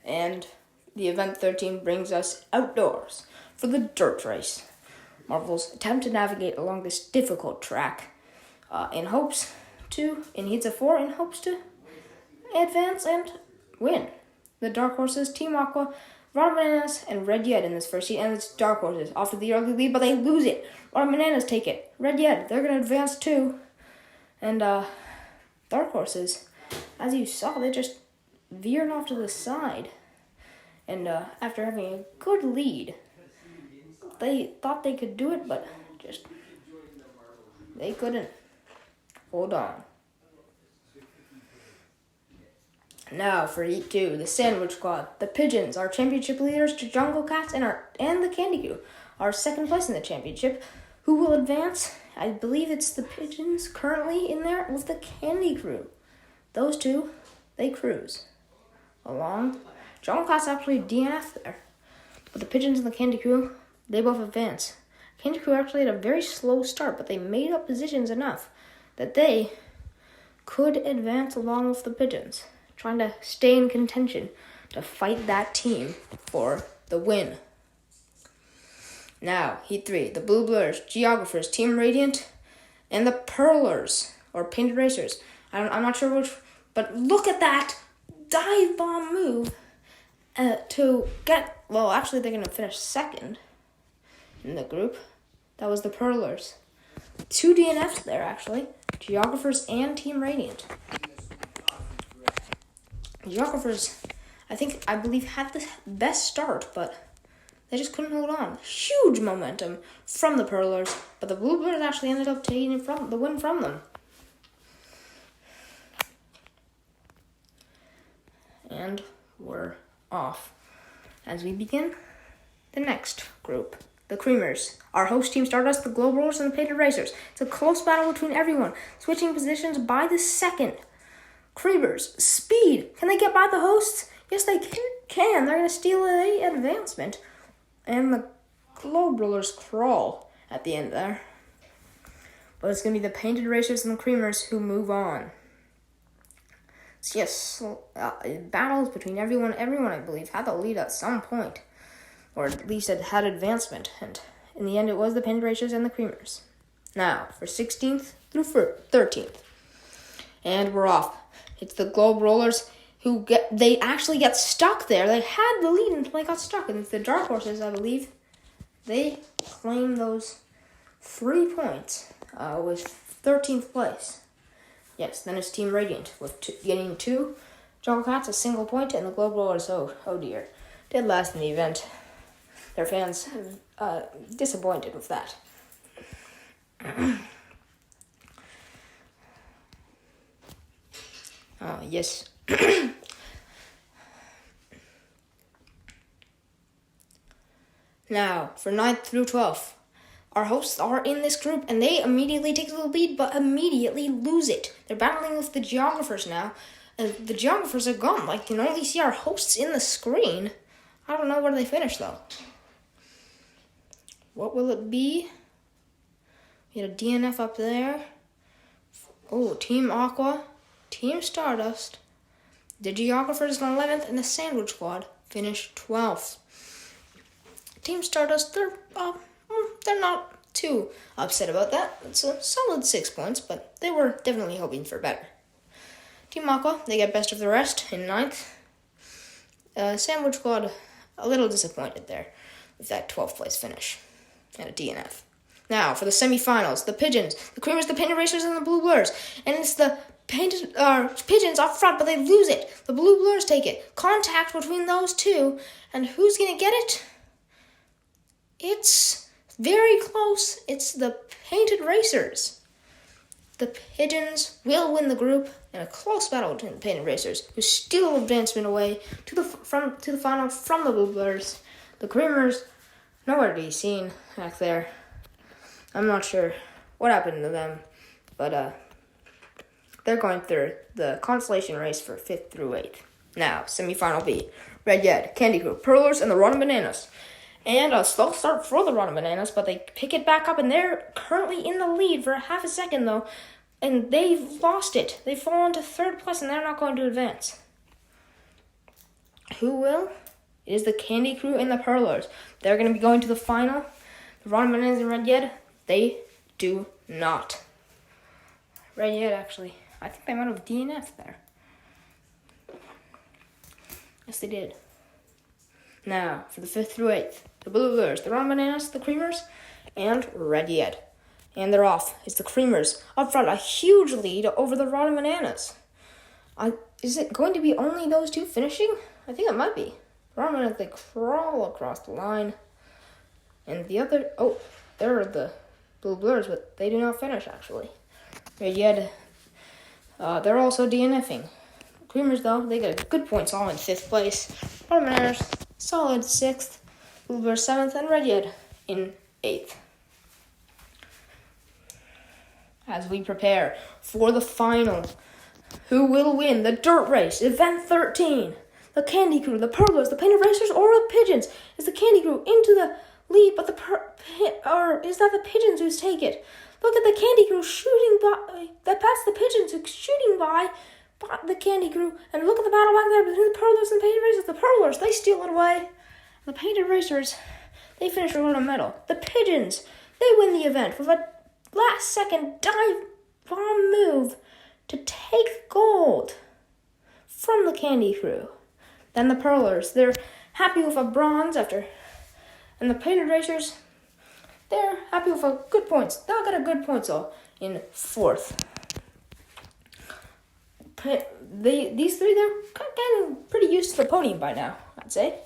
And the event 13 brings us outdoors for the dirt race. Marvels attempt to navigate along this difficult track in heats of 4 in hopes to advance and win. The Dark Horses, Team Aqua, Rod Bananas, and Red Yed in this first heat, and it's Dark Horses off to the early lead, but they lose it. Rod Bananas take it. Red Yed, they're going to advance too. And Dark Horses, as you saw, they just veered off to the side. And after having a good lead, they thought they could do it, but just they couldn't hold on. Now for Heat 2, the Sandwich Squad. The Pigeons, our championship leaders, to Jungle Cats and the Candy Crew, are second place in the championship. Who will advance? I believe it's the Pigeons currently in there with the Candy Crew. Those two, they cruise along. Jungle Cats actually DNF there. But the Pigeons and the Candy Crew, they both advance. Candy Crew actually had a very slow start, but they made up positions enough that they could advance along with the Pigeons, trying to stay in contention to fight that team for the win. Now, Heat 3, the Blue Blurs, Geographers, Team Radiant, and the Pearlers, or Painted Racers. I'm not sure which, but look at that dive bomb move to get, well, actually they're going to finish second in the group. That was the Pearlers. 2 DNFs there, actually. Geographers and Team Radiant. Geographers, I believe, had the best start, but they just couldn't hold on. Huge momentum from the Pearlers, but the Blue Blurs actually ended up taking the win from them. And we're off as we begin the next group. The Creamers, our host Team Stardust, the Globe Rollers, and the Painted Racers. It's a close battle between everyone, switching positions by the second. Creamers, speed. Can they get by the hosts? Yes, they can. They're going to steal an advancement. And the Globe Rollers crawl at the end there. But it's going to be the Painted Racers and the Creamers who move on. So yes, battles between everyone, I believe, had the lead at some point. Or at least it had advancement. And in the end, it was the Painted Racers and the Creamers. Now, for 16th through 13th. And we're off. It's the Globe Rollers who actually get stuck there. They had the lead until they got stuck. And it's the Dark Horses, I believe. They claim those 3 points with 13th place. Yes, then it's Team Radiant with getting 2. Jungle Cats, a single point, and the Globe Rollers, oh dear, did last in the event. Their fans disappointed with that. Oh, yes. Now, for 9th through 12th, our hosts are in this group, and they immediately take the lead, but immediately lose it. They're battling with the Geographers now, and the Geographers are gone. Like, you can only see our hosts in the screen. I don't know where they finish, though. What will it be? We had a DNF up there. Oh, Team Aqua, Team Stardust, the Geographers in 11th, and the Sandwich Squad finished 12th. Team Stardust, they're not too upset about that. It's a solid 6 points, but they were definitely hoping for better. Team Aqua, they get best of the rest in 9th. Sandwich Squad, a little disappointed there with that 12th place finish and a DNF. Now, for the semifinals, the Pigeons, the Creamers, the Painted Racers, and the Blue Blurs. And it's the Pigeons up front, but they lose it. The Blue Blurs take it. Contact between those two, and who's going to get it? It's very close. It's the Painted Racers. The Pigeons will win the group in a close battle between the Painted Racers, who steal advancement away to the final from the Blue Blurs. The Creamers, nowhere to be seen back there. I'm not sure what happened to them, but they're going through the consolation race for 5th through 8th. Now, semifinal B, Red Yed, Candy Crew, Pearlers, and the Rotten Bananas. And a slow start for the Rotten Bananas, but they pick it back up, and they're currently in the lead for half a second, though. And they've lost it. They've fallen to 3rd place, and they're not going to advance. who will? It is the Candy Crew and the Pearlers. They're going to be going to the final. The Ron Bananas and Red Yed, they do not. Red Yed, actually, I think they might have DNF'd there. Yes, they did. Now, for the 5th through 8th, the Blue Blurs, the Ron Bananas, the Creamers, and Red Yed. And they're off. It's the Creamers up front, a huge lead over the Ron Bananas. Is it going to be only those two finishing? I think it might be. The Ron Bananas, they crawl across the line. And the other, they're the Blue Blurs, but they do not finish, actually. Red Yed, they're also DNFing. Creamers, though, they get good points, all in 5th place. Ron Bananas, solid 6th. Blue Blurs 7th, and Red Yed in 8th. As we prepare for the final, who will win the dirt race, event 13? The Candy Crew, the Pearlers, the Painted Racers, or the Pigeons? Is the Candy Crew into the lead, but or is that the Pigeons who's take it? Look at the Candy Crew shooting by, that past the Pigeons who's shooting by the Candy Crew, and look at the battle back there between the Pearlers and the Painted Racers. The Pearlers, they steal it away. The Painted Racers, they finish with a medal. The Pigeons, they win the event with a last-second dive bomb move to take gold from the Candy Crew. Then the Pearlers, they're happy with a bronze after. And the Painted Racers, they're happy with a good points. They'll get a good points all in 4th. These three, they're kind of pretty used to the podium by now, I'd say.